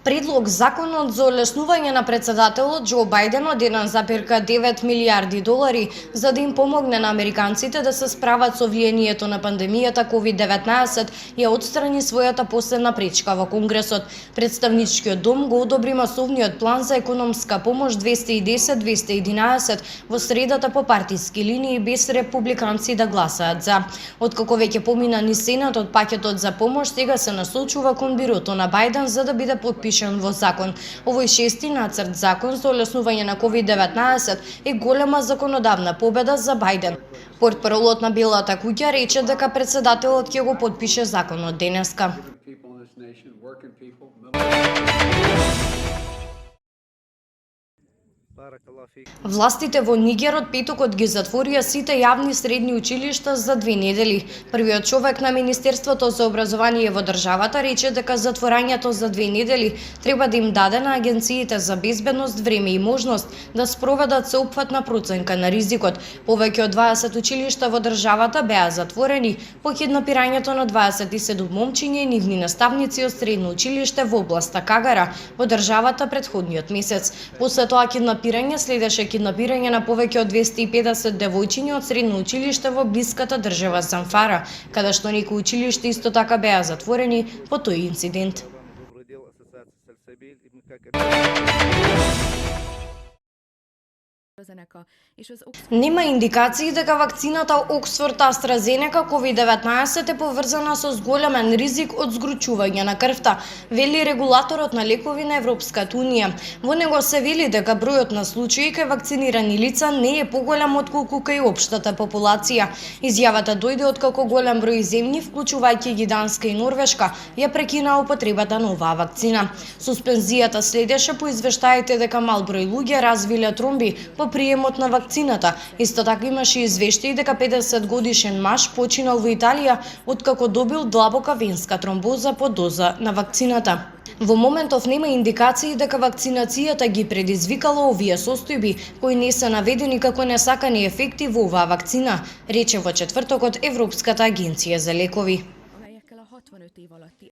Предлог законот за олеснување на председателот Џо Бајден од 1,9 милијарди долари за да им помогне на американците да се справат со влијанието на пандемијата COVID-19 ја отстрани својата последна пречка во Конгресот. Представничкиот дом го одобри масовниот план за економска помош 210-211 во средата по партиски линии без републиканци да гласаат за. Откако веќе помина низ Сенатот, пакетот за помош сега се насочува кон бирото на Бајден за да биде подпишан во закон. Овој шести нацрт закон за олеснување на COVID-19 е голема законодавна победа за Бајден. Портпаролот на Белата куќа рече дека председателот ќе го подпише законот денеска. Властите во Нигер од петокот ги затворија сите јавни средни училишта за 2 недели. Првиот човек на Министерството за образование во државата рече дека затворањето за 2 недели треба да им даде на агенциите за безбедност време и можност да спроведат сеопфатна проценка на ризикот. Повеќе од 20 училишта во државата беа затворени по киднапирањето на 27 момчиња и нивни наставници од средно училиште во областа Кагара во државата претходниот месец. После тоа киднапирање следеше киднапирање на повеќе од 250 девојчиња од средно училиште во блиската држава Замфара, каде што некои училишта исто така беа затворени по тој инцидент. Нема индикации дека вакцината Оксфорд AstraZeneca COVID-19 е поврзана со зголемен ризик од згручување на крвта, вели регулаторот на лекови на Европската унија. Во него се вели дека бројот на случаи кај вакцинирани лица не е поголем отколку кај општата популација. Изјавата дојде откако голем број земји, вклучувајќи ги Данска и Норвешка, ја прекинаа употребата на оваа вакцина. Суспензијата следеше по извештаите дека мал број луѓе развиле тромби по приемот на вакцината. Исто така имаше извештаи дека 50 годишен маж починал во Италија откако добил длабока венска тромбоза по доза на вакцината. Во моментов нема индикации дека вакцинацијата ги предизвикала овие состојби кои не се наведени како несакани ефекти во оваа вакцина, рече во четвртокот Европската агенција за лекови.